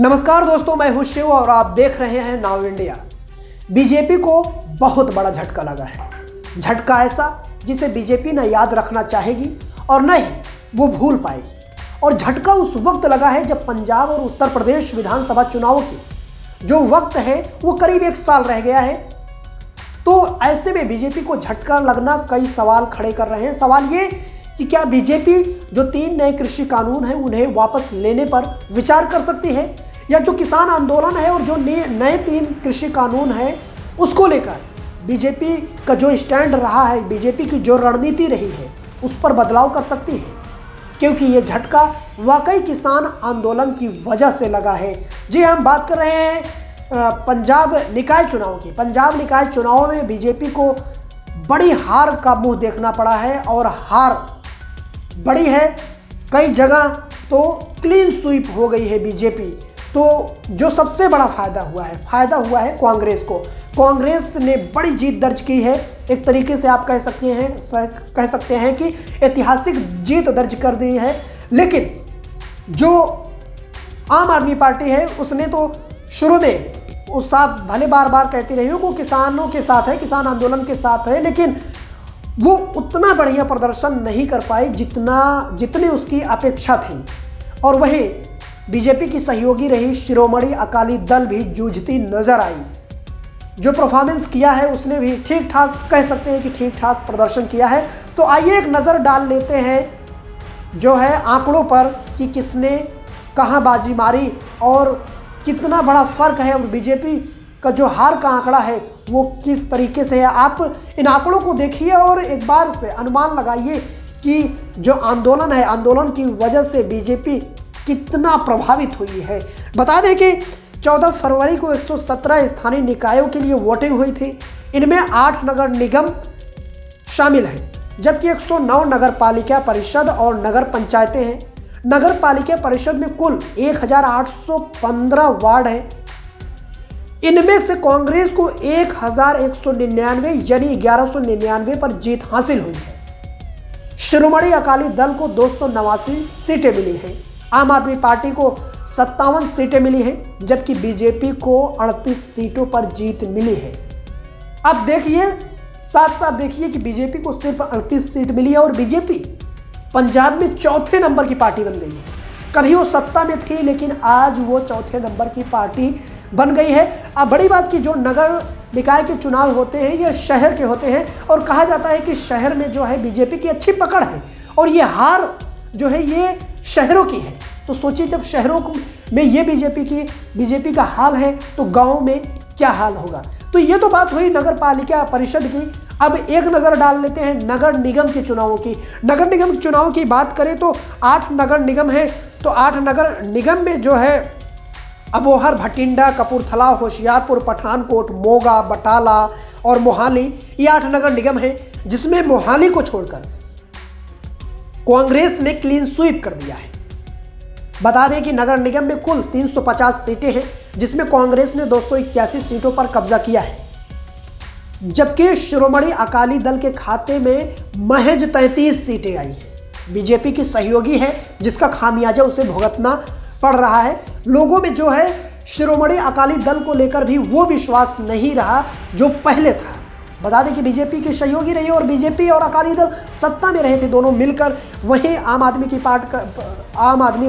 नमस्कार दोस्तों, मैं हूं शिव और आप देख रहे हैं नाउ इंडिया। बीजेपी को बहुत बड़ा झटका लगा है। झटका ऐसा जिसे बीजेपी न याद रखना चाहेगी और न ही वो भूल पाएगी। और झटका उस वक्त लगा है जब पंजाब और उत्तर प्रदेश विधानसभा चुनावों की जो वक्त है वो करीब 1 साल रह गया है। तो ऐसे में बीजेपी को झटका लगना कई सवाल खड़े कर रहे हैं। सवाल ये कि क्या बीजेपी जो 3 नए कृषि कानून हैं उन्हें वापस लेने पर विचार कर सकती है, या जो किसान आंदोलन है और जो नए 3 कृषि कानून हैं उसको लेकर बीजेपी का जो स्टैंड रहा है, बीजेपी की जो रणनीति रही है उस पर बदलाव कर सकती है। क्योंकि ये झटका वाकई किसान आंदोलन की वजह से लगा है। जी, हम बात कर रहे हैं पंजाब निकाय चुनाव की। पंजाब निकाय चुनाव में बीजेपी को बड़ी हार का मुंह देखना पड़ा है और हार बड़ी है। कई जगह तो क्लीन स्वीप हो गई है बीजेपी। तो जो सबसे बड़ा फायदा हुआ है कांग्रेस को। कांग्रेस ने बड़ी जीत दर्ज की है। एक तरीके से आप कह सकते हैं कि ऐतिहासिक जीत दर्ज कर दी है। लेकिन जो आम आदमी पार्टी है उसने तो शुरू में उस आप भले बार बार कहती रही हो वो किसानों के साथ है, किसान आंदोलन के साथ है, लेकिन वो उतना बढ़िया प्रदर्शन नहीं कर पाई जितनी उसकी अपेक्षा थी। और वहीं बीजेपी की सहयोगी रही शिरोमणि अकाली दल भी जूझती नजर आई। जो परफॉर्मेंस किया है उसने भी ठीक ठाक, कह सकते हैं कि ठीक ठाक प्रदर्शन किया है। तो आइए एक नज़र डाल लेते हैं जो है आंकड़ों पर कि किसने कहां बाजी मारी और कितना बड़ा फर्क है। और बीजेपी का जो हार का आंकड़ा है वो किस तरीके से है। आप इन आंकड़ों को देखिए और एक बार से अनुमान लगाइए कि जो आंदोलन है, आंदोलन की वजह से बीजेपी कितना प्रभावित हुई है। बता दें कि 14 फरवरी को 117 स्थानीय निकायों के लिए वोटिंग हुई थी। इनमें 8 नगर निगम शामिल हैं, जबकि 109 नगर पालिका परिषद और नगर पंचायतें हैं। नगर पालिका परिषद में कुल 1815 वार्ड हैं। इनमें से कांग्रेस को 1199 यानी 1199 पर जीत हासिल हुई है। शिरोमणि अकाली दल को 289 सीटें मिली हैं। आम आदमी पार्टी को 57 सीटें मिली हैं, जबकि बीजेपी को 38 सीटों पर जीत मिली है। अब देखिए, साफ साफ देखिए कि बीजेपी को सिर्फ 38 सीट मिली है और बीजेपी पंजाब में 4थे नंबर की पार्टी बन गई है। कभी वो सत्ता में थी लेकिन आज वो 4थे नंबर की पार्टी बन गई है। अब बड़ी बात कि जो नगर निकाय के चुनाव होते हैं ये शहर के होते हैं और कहा जाता है कि शहर में जो है बीजेपी की अच्छी पकड़ है और ये हार जो है ये शहरों की है। तो सोचिए, जब शहरों में ये बीजेपी का हाल है तो गांव में क्या हाल होगा। तो ये तो बात हुई नगर पालिका परिषद की। अब एक नज़र डाल लेते हैं नगर निगम के चुनावों की। नगर निगम चुनाव की बात करें तो 8 नगर निगम हैं। तो 8 नगर निगम में जो है अबोहर, भटिंडा, कपूरथला, होशियारपुर, पठानकोट, मोगा, बटाला और मोहाली, ये 8 नगर निगम हैं, जिसमें मोहाली को छोड़कर कांग्रेस ने क्लीन स्वीप कर दिया है। बता दें कि नगर निगम में कुल 350 सीटें हैं, जिसमें कांग्रेस ने 281 सीटों पर कब्जा किया है, जबकि शिरोमणि अकाली दल के खाते में महज 33 सीटें आई हैं। बीजेपी की सहयोगी है जिसका खामियाजा उसे भुगतना पड़ रहा है। लोगों में जो है शिरोमणि अकाली दल को लेकर भी वो विश्वास नहीं रहा जो पहले था। बता दें कि बीजेपी की सहयोगी रही और बीजेपी और अकाली दल सत्ता में रहे थे दोनों मिलकर। वहीं आम आदमी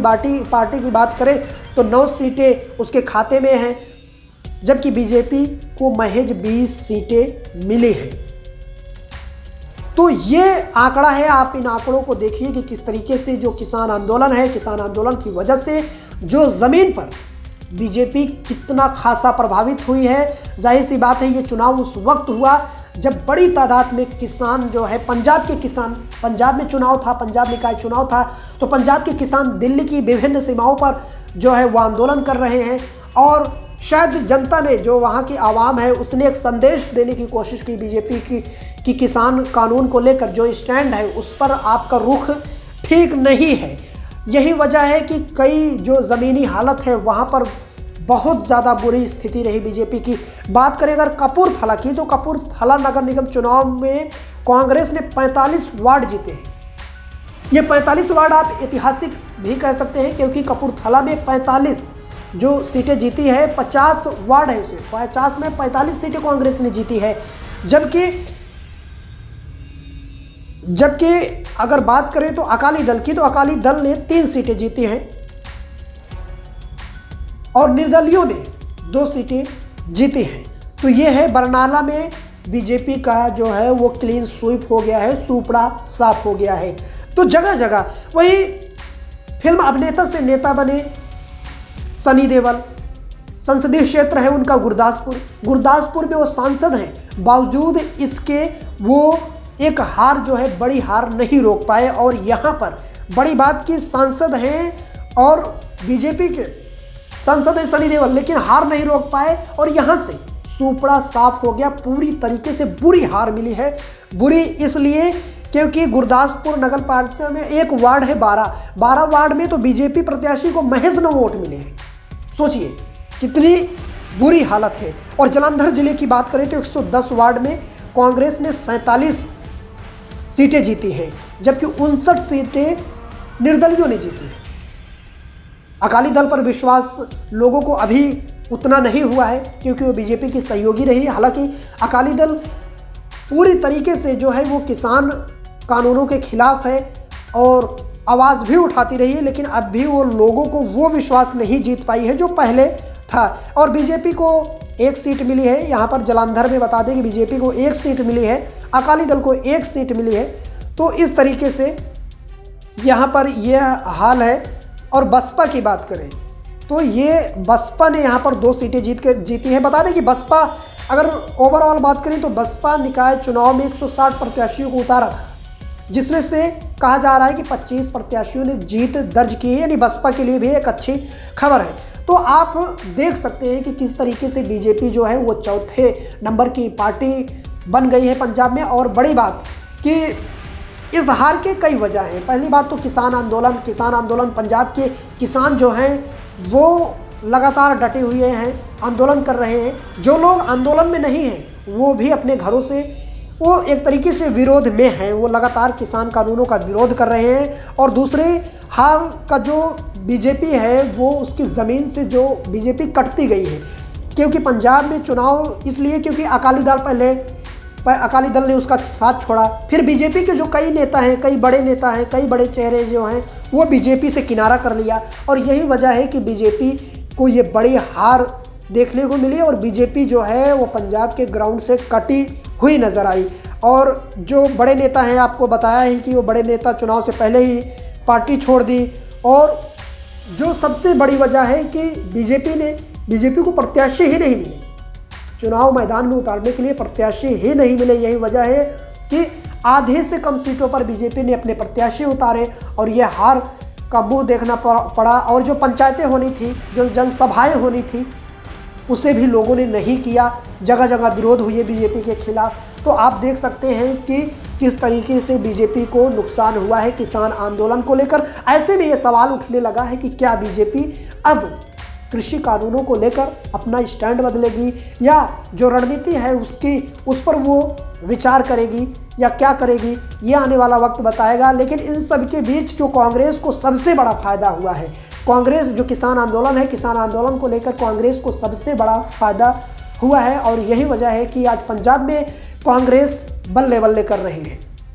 पार्टी की बात करें तो 9 सीटें उसके खाते में हैं, जबकि बीजेपी को महज 20 सीटें मिली हैं। तो ये आंकड़ा है। आप इन आंकड़ों को देखिए कि किस तरीके से जो किसान आंदोलन है, किसान आंदोलन की वजह से जो ज़मीन पर बीजेपी कितना खासा प्रभावित हुई है। जाहिर सी बात है ये चुनाव उस वक्त हुआ जब बड़ी तादाद में किसान जो है पंजाब में चुनाव था, पंजाब निकाय चुनाव था, तो पंजाब के किसान दिल्ली की विभिन्न सीमाओं पर जो है वो आंदोलन कर रहे हैं। और शायद जनता ने, जो वहाँ की आवाम है, उसने एक संदेश देने की कोशिश की बीजेपी की किसान कानून को लेकर जो स्टैंड है उस पर आपका रुख ठीक नहीं है। यही वजह है कि कई जो ज़मीनी हालत है वहाँ पर बहुत ज़्यादा बुरी स्थिति रही बीजेपी की। बात करें अगर कपूरथला की, तो कपूरथला नगर निगम चुनाव में कांग्रेस ने 45 वार्ड जीते हैं। ये 45 वार्ड आप ऐतिहासिक भी कह सकते हैं, क्योंकि कपूरथला में जो सीटें जीती है, 50 वार्ड है उसमें, 50 में 45 सीटें कांग्रेस ने जीती है। जबकि अगर बात करें तो अकाली दल की, तो अकाली दल ने 3 सीटें जीती हैं और निर्दलियों ने 2 सीटें जीती हैं। तो ये है बरनाला में बीजेपी का जो है वो क्लीन स्वीप हो गया है, सूपड़ा साफ हो गया है। तो जगह जगह वही फिल्म अभिनेता से नेता बने सनी देओल, संसदीय क्षेत्र है उनका गुरदासपुर में वो सांसद हैं, बावजूद इसके वो एक हार जो है, बड़ी हार नहीं रोक पाए। और यहाँ पर बड़ी बात की सांसद हैं और बीजेपी के सांसद हैं सनी देओल, लेकिन हार नहीं रोक पाए और यहाँ से सूपड़ा साफ हो गया। पूरी तरीके से बुरी हार मिली है। बुरी इसलिए क्योंकि गुरदासपुर नगर पालिका में एक वार्ड है 12 वार्ड में तो बीजेपी प्रत्याशी को महज 9 वोट मिले हैं। सोचिए कितनी बुरी हालत है। और जालंधर जिले की बात करें तो 110 वार्ड में कांग्रेस ने 47 सीटें जीती हैं, जबकि 59 सीटें निर्दलियों ने जीती हैं। अकाली दल पर विश्वास लोगों को अभी उतना नहीं हुआ है क्योंकि वो बीजेपी की सहयोगी रही। हालांकि अकाली दल पूरी तरीके से जो है वो किसान कानूनों के खिलाफ है और आवाज़ भी उठाती रही है, लेकिन अब भी वो लोगों को वो विश्वास नहीं जीत पाई है जो पहले था। और बीजेपी को 1 सीट मिली है। यहाँ पर जालंधर में बता दें कि बीजेपी को 1 सीट मिली है, अकाली दल को 1 सीट मिली है। तो इस तरीके से यहाँ पर यह हाल है। और बसपा की बात करें तो ये बसपा ने यहाँ पर 2 सीटें जीती है। बता दें कि बसपा अगर ओवरऑल बात करें तो बसपा निकाय चुनाव में 160 प्रत्याशियों को उतारा था, जिसमें से कहा जा रहा है कि 25 प्रत्याशियों ने जीत दर्ज की है, यानी बसपा के लिए भी एक अच्छी खबर है। तो आप देख सकते हैं कि किस तरीके से बीजेपी जो है वो 4थे नंबर की पार्टी बन गई है पंजाब में। और बड़ी बात कि इस हार के कई वजह हैं। पहली बात तो किसान आंदोलन, पंजाब के किसान जो हैं वो लगातार डटे हुए हैं, आंदोलन कर रहे हैं। जो लोग आंदोलन में नहीं हैं वो भी अपने घरों से वो एक तरीके से विरोध में हैं, वो लगातार किसान कानूनों का विरोध कर रहे हैं। और दूसरे हार का जो बीजेपी है वो उसकी ज़मीन से जो बीजेपी कटती गई है, क्योंकि पंजाब में चुनाव इसलिए क्योंकि अकाली दल ने उसका साथ छोड़ा। फिर बीजेपी के जो कई नेता हैं, कई बड़े चेहरे जो हैं वो बीजेपी से किनारा कर लिया। और यही वजह है कि बीजेपी को ये बड़ी हार देखने को मिली और बीजेपी जो है वो पंजाब के ग्राउंड से कटी हुई नज़र आई। और जो बड़े नेता हैं, आपको बताया ही कि वो बड़े नेता चुनाव से पहले ही पार्टी छोड़ दी। और जो सबसे बड़ी वजह है कि बीजेपी को प्रत्याशी ही नहीं मिले, चुनाव मैदान में उतारने के लिए प्रत्याशी ही नहीं मिले। यही वजह है कि आधे से कम सीटों पर बीजेपी ने अपने प्रत्याशी उतारे और यह हार का मुंह देखना पड़ा। और जो पंचायतें होनी थी, जो जनसभाएं होनी थी, उसे भी लोगों ने नहीं किया। जगह जगह विरोध हुए बीजेपी के खिलाफ। तो आप देख सकते हैं कि किस तरीके से बीजेपी को नुकसान हुआ है किसान आंदोलन को लेकर। ऐसे में ये सवाल उठने लगा है कि क्या बीजेपी अब कृषि कानूनों को लेकर अपना स्टैंड बदलेगी या जो रणनीति है उस पर वो विचार करेगी या क्या करेगी, ये आने वाला वक्त बताएगा। लेकिन इन सब के बीच जो कांग्रेस को सबसे बड़ा फायदा हुआ है, कांग्रेस जो किसान आंदोलन को लेकर कांग्रेस को सबसे बड़ा फायदा हुआ है। और यही वजह है कि आज पंजाब में कांग्रेस बल्ले बल्ले कर रही है।